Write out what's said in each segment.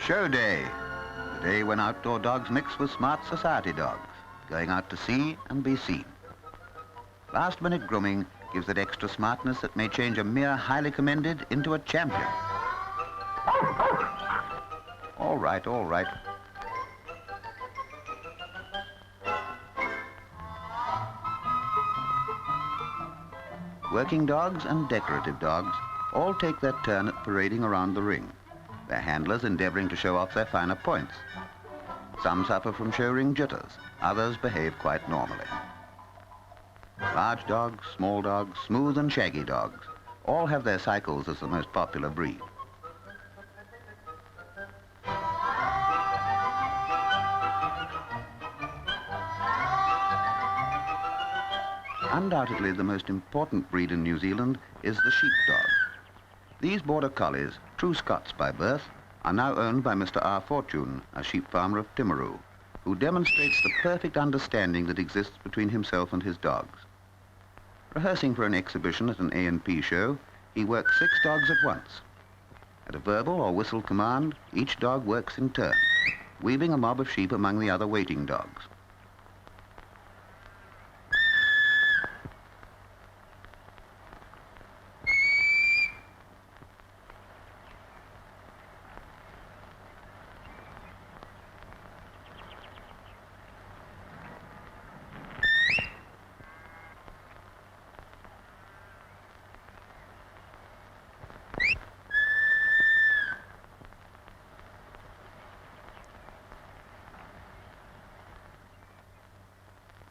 Show day, the day when outdoor dogs mix with smart society dogs, going out to see and be seen. Last-minute grooming gives it extra smartness that may change a mere highly commended into a champion. All right, all right. Working dogs and decorative dogs all take their turn at parading around the ring, their handlers endeavoring to show off their finer points. Some suffer from show ring jitters, others behave quite normally. Large dogs, small dogs, smooth and shaggy dogs, all have their cycles as the most popular breed. Undoubtedly, the most important breed in New Zealand is the sheepdog. These border collies, true Scots by birth, are now owned by Mr. R. Fortune, a sheep farmer of Timaru, who demonstrates the perfect understanding that exists between himself and his dogs. Rehearsing for an exhibition at an A&P show, he works 6 dogs at once. At a verbal or whistle command, each dog works in turn, weaving a mob of sheep among the other waiting dogs.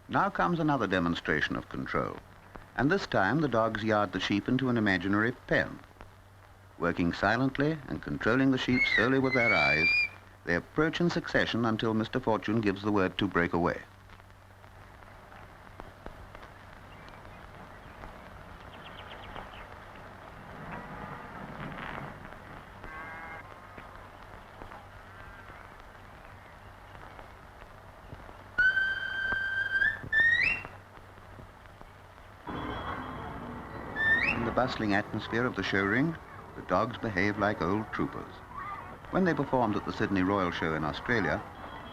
Now comes another demonstration of control, and this time the dogs yard the sheep into an imaginary pen. Working silently and controlling the sheep solely with their eyes, they approach in succession until Mr. Fortune gives the word to break away. In the bustling atmosphere of the show ring, the dogs behave like old troopers. When they performed at the Sydney Royal Show in Australia,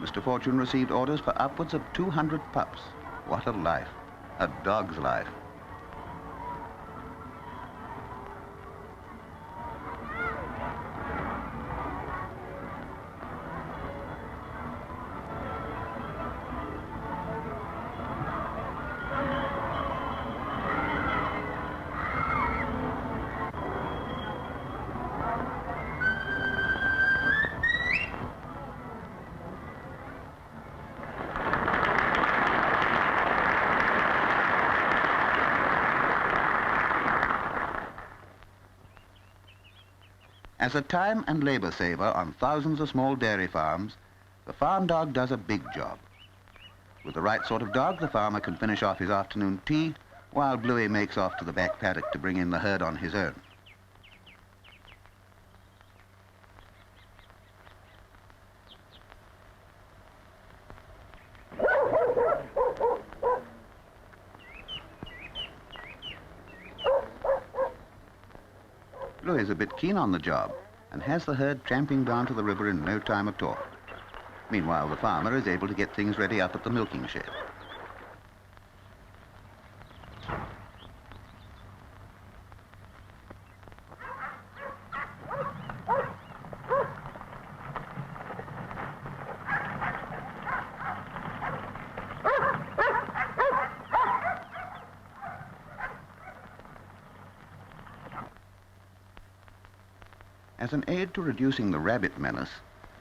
Mr. Fortune received orders for upwards of 200 pups. What a life, a dog's life. As a time and labor saver on thousands of small dairy farms, the farm dog does a big job. With the right sort of dog, the farmer can finish off his afternoon tea while Bluey makes off to the back paddock to bring in the herd on his own. Bluey is a bit keen on the job and has the herd tramping down to the river in no time at all. Meanwhile, the farmer is able to get things ready up at the milking shed. As an aid to reducing the rabbit menace,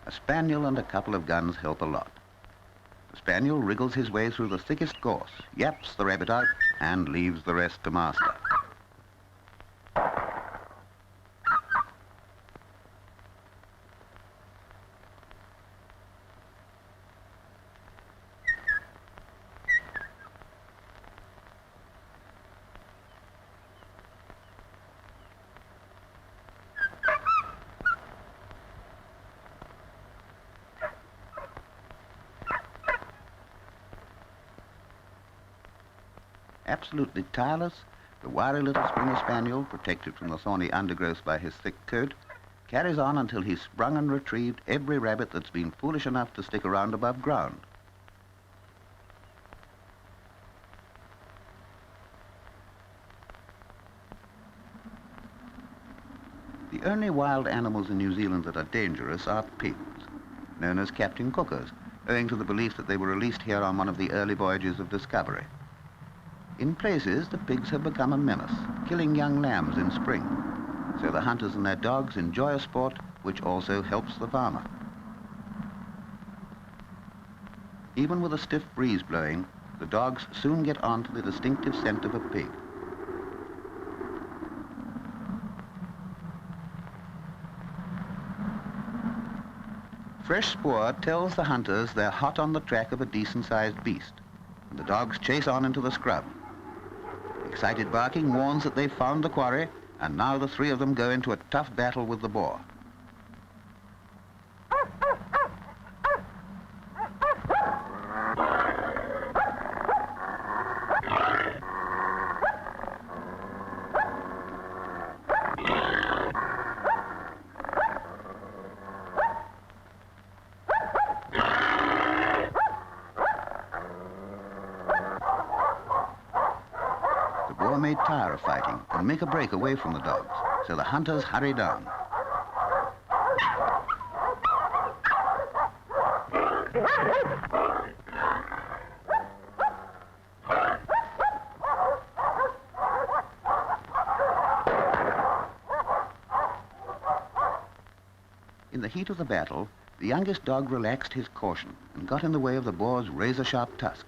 a spaniel and a couple of guns help a lot. The spaniel wriggles his way through the thickest gorse, yaps the rabbit out, and leaves the rest to master. Absolutely tireless, the wiry little Springer Spaniel, protected from the thorny undergrowth by his thick coat, carries on until he's sprung and retrieved every rabbit that's been foolish enough to stick around above ground. The only wild animals in New Zealand that are dangerous are pigs, known as captain cookers, owing to the belief that they were released here on one of the early voyages of discovery. In places, the pigs have become a menace, killing young lambs in spring. So the hunters and their dogs enjoy a sport which also helps the farmer. Even with a stiff breeze blowing, the dogs soon get on to the distinctive scent of a pig. Fresh spoor tells the hunters they're hot on the track of a decent-sized beast, and the dogs chase on into the scrub. Excited barking warns that they've found the quarry, and now the three of them go into a tough battle with the boar. May tire of fighting and make a break away from the dogs, so the hunters hurry down. In the heat of the battle, the youngest dog relaxed his caution and got in the way of the boar's razor-sharp tusk.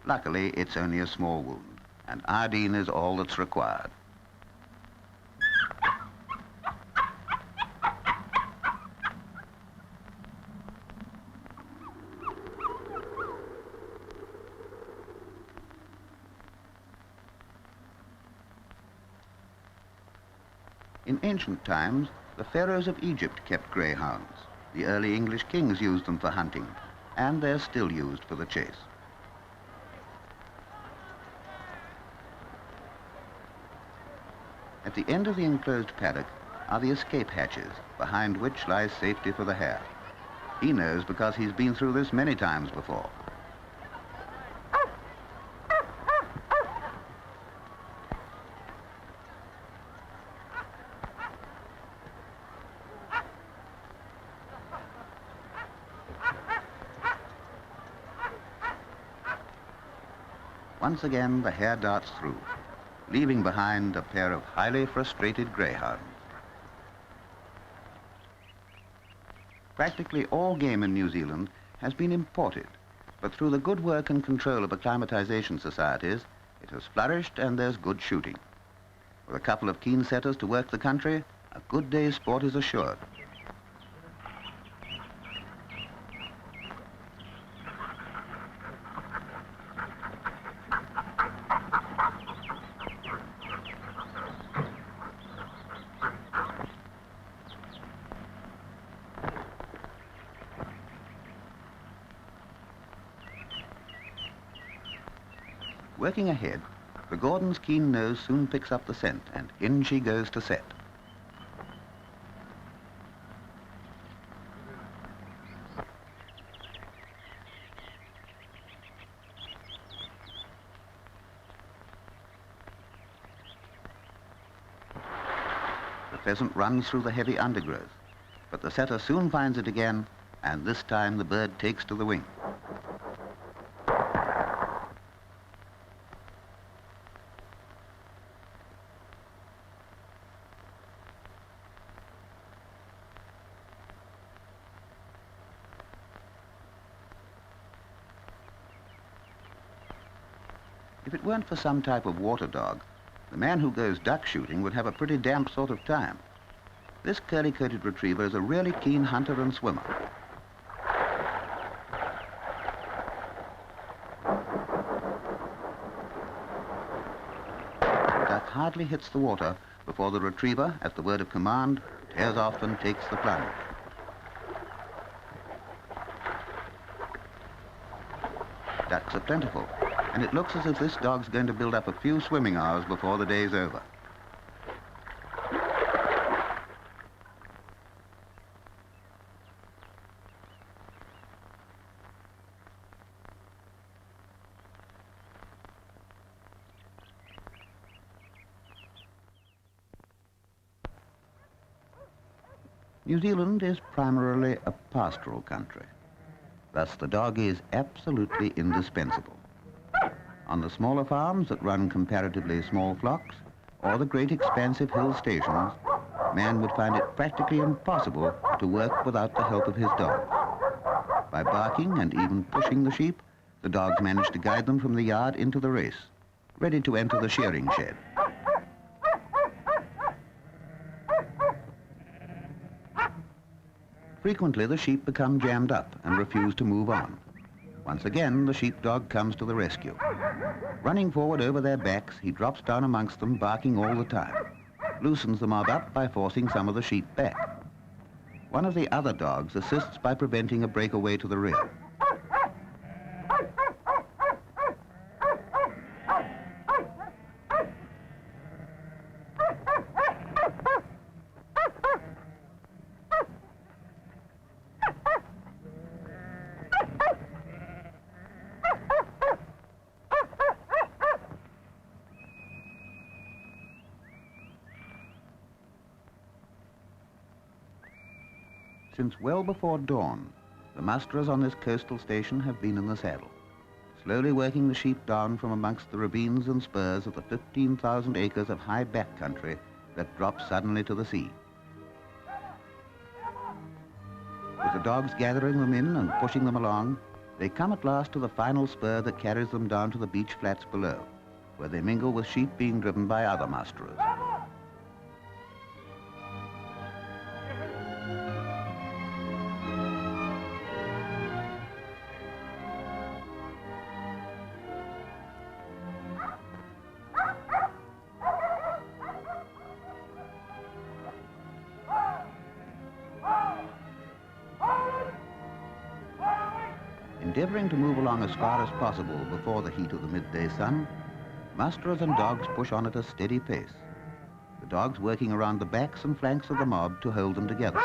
Luckily, it's only a small wound, and iodine is all that's required. In ancient times, the pharaohs of Egypt kept greyhounds. The early English kings used them for hunting, and they're still used for the chase. At the end of the enclosed paddock are the escape hatches, behind which lies safety for the hare. He knows because he's been through this many times before. Once again, the hare darts through, leaving behind a pair of highly frustrated greyhounds. Practically all game in New Zealand has been imported, but through the good work and control of acclimatization societies, it has flourished and there's good shooting. With a couple of keen setters to work the country, a good day's sport is assured. Working ahead, the Gordon's keen nose soon picks up the scent, and in she goes to set. The pheasant runs through the heavy undergrowth, but the setter soon finds it again, and this time the bird takes to the wing. If it weren't for some type of water dog, the man who goes duck shooting would have a pretty damp sort of time. This curly-coated retriever is a really keen hunter and swimmer. The duck hardly hits the water before the retriever, at the word of command, tears off and takes the plunge. Ducks are plentiful, and it looks as if this dog's going to build up a few swimming hours before the day's over. New Zealand is primarily a pastoral country. Thus, the dog is absolutely indispensable. On the smaller farms that run comparatively small flocks, or the great expansive hill stations, man would find it practically impossible to work without the help of his dog. By barking and even pushing the sheep, the dogs manage to guide them from the yard into the race, ready to enter the shearing shed. Frequently, the sheep become jammed up and refuse to move on. Once again, the sheepdog comes to the rescue. Running forward over their backs, he drops down amongst them, barking all the time, loosens the mob up by forcing some of the sheep back. One of the other dogs assists by preventing a breakaway to the rear. Since well before dawn, the musterers on this coastal station have been in the saddle, slowly working the sheep down from amongst the ravines and spurs of the 15,000 acres of high back country that drops suddenly to the sea. With the dogs gathering them in and pushing them along, they come at last to the final spur that carries them down to the beach flats below, where they mingle with sheep being driven by other musterers. Endeavoring to move along as far as possible before the heat of the midday sun, musterers and dogs push on at a steady pace, the dogs working around the backs and flanks of the mob to hold them together.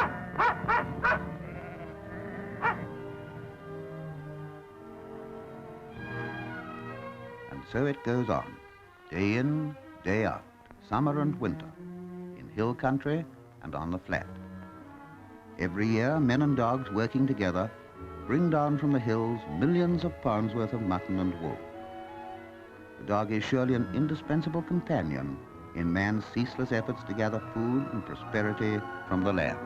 And so it goes on, day in, day out, summer and winter, in hill country and on the flat. Every year, men and dogs working together bring down from the hills millions of pounds worth of mutton and wool. The dog is surely an indispensable companion in man's ceaseless efforts to gather food and prosperity from the land.